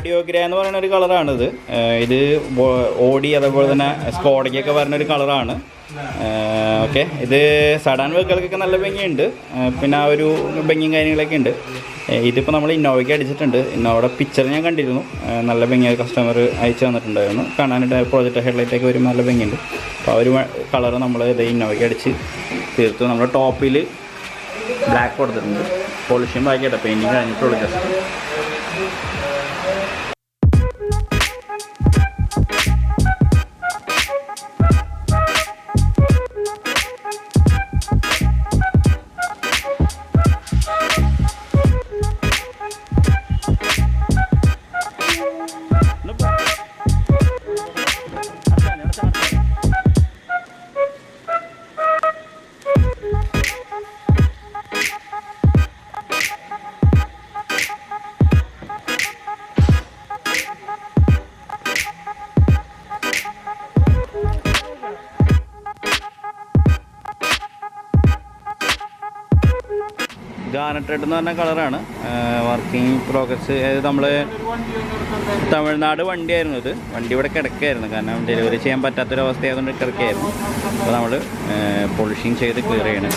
Radio grey എന്ന് പറയുന്ന ഒരു കളറാണിത്. ഇത് ഓടി അതേപോലെ തന്നെ സ്കോഡയ്ക്കൊക്കെ വരുന്നൊരു കളറാണ്. ഓക്കെ, ഇത് സഡാൻ വർക്കുകൾക്കൊക്കെ നല്ല ഭംഗിയുണ്ട്. പിന്നെ ആ ഒരു ഭംഗിയും കാര്യങ്ങളൊക്കെ ഉണ്ട്. ഇതിപ്പോൾ നമ്മൾ ഇന്നോവയ്ക്ക് അടിച്ചിട്ടുണ്ട്. ഇന്നോവയുടെ പിക്ചർ ഞാൻ കണ്ടിരുന്നു. നല്ല ഭംഗിയായി കസ്റ്റമർ അയച്ചു തന്നിട്ടുണ്ടായിരുന്നു. കാണാനായിട്ട് പ്രോജക്റ്റ് ഹെഡ്ലൈറ്റൊക്കെ വരും, നല്ല ഭംഗിയുണ്ട്. അപ്പോൾ ആ ഒരു കളർ നമ്മൾ ഇത് ഇന്നോവയ്ക്ക് അടിച്ച് തീർത്തു. നമ്മൾ ടോപ്പിൽ ബ്ലാക്ക് കൊടുത്തിട്ടുണ്ട്. പോളിഷും ബാക്കിയായിട്ട് പെയിൻറ്റിങ് കഴിഞ്ഞിട്ടുള്ളൂ ജസ്റ്റ്. ഗാർനറ്റ് റെഡ് എന്ന് പറഞ്ഞ കളറാണ്. Working progress. അതായത് നമ്മൾ തമിഴ്നാട് വണ്ടിയായിരുന്നു ഇത്. വണ്ടി ഇവിടെ കിടക്കുകയായിരുന്നു, കാരണം ഡെലിവറി ചെയ്യാൻ പറ്റാത്തൊരവസ്ഥയായതുകൊണ്ട് കിടക്കുകയായിരുന്നു. അപ്പോൾ നമ്മൾ പോളിഷിങ് ചെയ്ത് ക്ലിയർ ചെയ്യണം.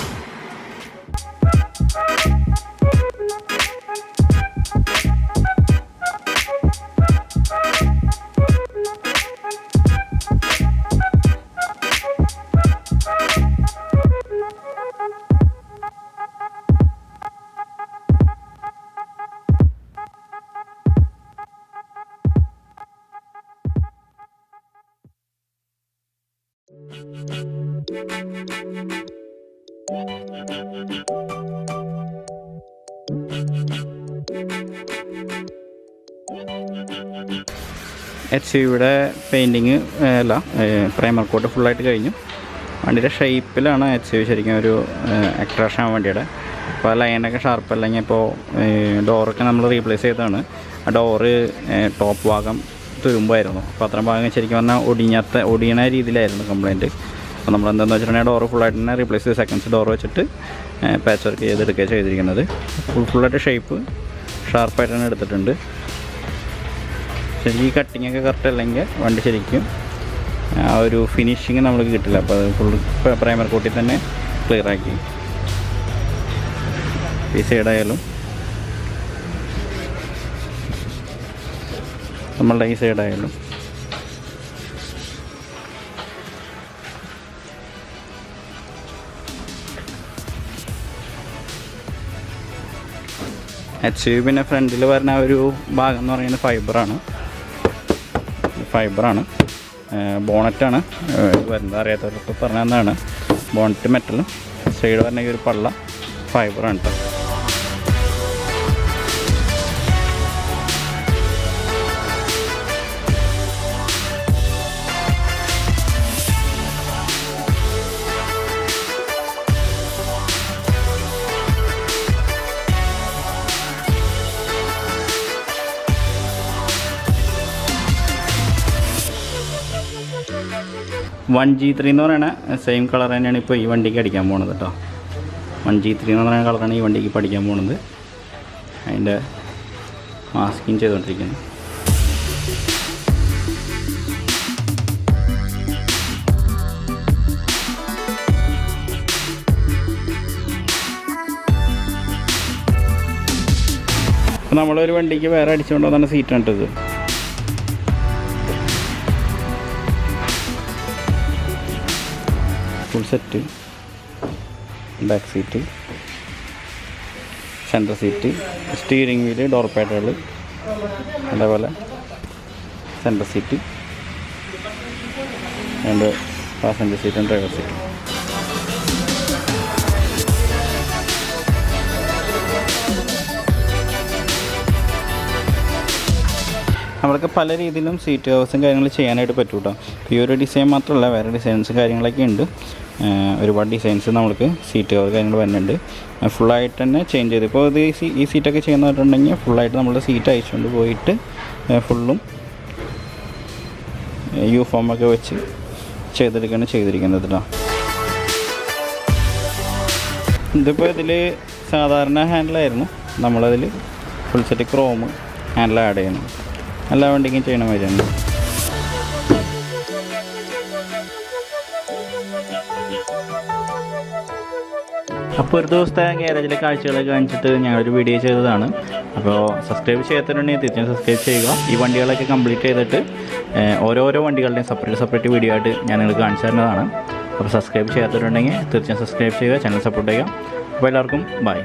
HUVയുടെ പെയിൻറ്റിങ് അല്ല, പ്രൈമർ കോട്ട് ഫുള്ളായിട്ട് കഴിഞ്ഞു. വണ്ടിയുടെ ഷേപ്പിലാണ് HUV ശരിക്കും ഒരു അട്രാക്ഷൻ വണ്ടിയുടെ. അപ്പോൾ ലൈനൊക്കെ ഷാർപ്പ് അല്ലെങ്കിൽ ഇപ്പോൾ ഡോറൊക്കെ നമ്മൾ റീപ്ലേസ് ചെയ്തതാണ്. ആ ഡോറ് ടോപ്പ് ഭാഗം തുരുമ്പായിരുന്നു. അപ്പോൾ അത്രയും ഭാഗം ശരിക്കും പറഞ്ഞാൽ ഒടിയണ രീതിയിലായിരുന്നു കംപ്ലയിൻറ്റ്. അപ്പോൾ നമ്മൾ എന്താണെന്ന് വെച്ചിട്ടുണ്ടെങ്കിൽ ഡോറ് ഫുള്ളായിട്ട് തന്നെ റീപ്ലേസ് ചെയ്ത് സെക്കൻഡ്സ് ഡോർ വെച്ചിട്ട് പാച്ച് വർക്ക് ചെയ്തെടുക്കുക ചെയ്തിരിക്കുന്നത്. ഫുള്ളായിട്ട് ഷേപ്പ് ഷാർപ്പായിട്ട് തന്നെ എടുത്തിട്ടുണ്ട്. ശരിക്കും ഈ കട്ടിങ്ങൊക്കെ കറക്റ്റ് അല്ലെങ്കിൽ വണ്ടി ശരിക്കും ആ ഒരു ഫിനിഷിങ് നമുക്ക് കിട്ടില്ല. അപ്പോൾ അത് ഫുൾ പ്രൈമർ കോട്ടിൽ തന്നെ ക്ലിയർ ആക്കി. ഈ സൈഡായാലും നമ്മളുടെ ഈ സൈഡായാലും HUV പിന്നെ ഫ്രണ്ടിൽ വരുന്ന ഒരു ഭാഗം എന്ന് പറയുന്നത് ഫൈബറാണ്. ബോണറ്റാണ് വരുന്നത്. അറിയാത്തവർക്ക് പറഞ്ഞതാണ്. ബോണറ്റ് മെറ്റലും സൈഡ് വരുന്ന ഒരു പള്ള ഫൈബറാണ് കേട്ടോ. $1G3 എന്ന് പറയുന്ന സെയിം കളർ തന്നെയാണ് ഇപ്പോൾ ഈ വണ്ടിക്ക് അടിക്കാൻ പോകുന്നത് കേട്ടോ. $1G3 എന്ന് പറയുന്ന കളറാണ് ഈ വണ്ടിക്ക് ഇപ്പോൾ അടിക്കാൻ പോകുന്നത്. അതിൻ്റെ മാസ്കിങ് ചെയ്തുകൊണ്ടിരിക്കുന്നു. അപ്പോൾ നമ്മളൊരു വണ്ടിക്ക് വേറെ അടിച്ചുകൊണ്ട് വന്ന സീറ്റാണ് ഇട്ടത്. Full set, back seat, centre seat, steering wheel, door പാഡുകൾ, അതേപോലെ സെൻറ്റർ സീറ്റ്, രണ്ട് പാസഞ്ചർ സീറ്റും ഡ്രൈവർ സീറ്റും. നമ്മൾക്ക് പല രീതിയിലും സീറ്റ് കവേഴ്സും കാര്യങ്ങൾ ചെയ്യാനായിട്ട് പറ്റും കേട്ടോ. ഈ ഒരു ഡിസൈൻ മാത്രമല്ല, വേറെ ഡിസൈൻസും കാര്യങ്ങളൊക്കെ ഉണ്ട്. ഒരുപാട് ഡിസൈൻസ് നമ്മൾക്ക് സീറ്റ് കവർ കാര്യങ്ങൾ വരുന്നുണ്ട്. ഫുള്ളായിട്ട് തന്നെ ചേഞ്ച് ചെയ്ത് ഇപ്പോൾ ഇത് ഈ സീറ്റൊക്കെ ചെയ്യുന്നവരുണ്ടെങ്കിൽ ഫുള്ളായിട്ട് നമ്മൾ സീറ്റ് അയച്ചുകൊണ്ട് പോയിട്ട് ഫുള്ളും യൂഫോമൊക്കെ വെച്ച് ചെയ്തിരിക്കുന്നത് കേട്ടോ. ഇതിപ്പോൾ ഇതിൽ സാധാരണ ഹാൻഡിലായിരുന്നു, നമ്മളതിൽ full set Chrome handle add ചെയ്യണം. എല്ലാ വണ്ടിക്കും ചെയ്യണ മാതിരിയാണ്. അപ്പോൾ ഒരു ദിവസത്തെ ഗ്യാരേജിലെ കാഴ്ചകളൊക്കെ കാണിച്ചിട്ട് ഞങ്ങളൊരു വീഡിയോ ചെയ്തതാണ്. അപ്പോൾ സബ്സ്ക്രൈബ് ചെയ്യാത്തതുണ്ടെങ്കിൽ തീർച്ചയായും സബ്സ്ക്രൈബ് ചെയ്യുക. ഈ വണ്ടികളൊക്കെ കംപ്ലീറ്റ് ചെയ്തിട്ട് ഓരോരോ വണ്ടികളുടെയും സെപ്പറേറ്റ് വീഡിയോ ആയിട്ട് ഞാൻ നിങ്ങൾക്ക് കാണിച്ചു തരുന്നതാണ്. അപ്പോൾ സബ്സ്ക്രൈബ് ചെയ്യാത്തവരുണ്ടെങ്കിൽ തീർച്ചയായും സബ്സ്ക്രൈബ് ചെയ്യുക, ചാനൽ സപ്പോർട്ട് ചെയ്യുക. അപ്പോൾ എല്ലാവർക്കും ബൈ.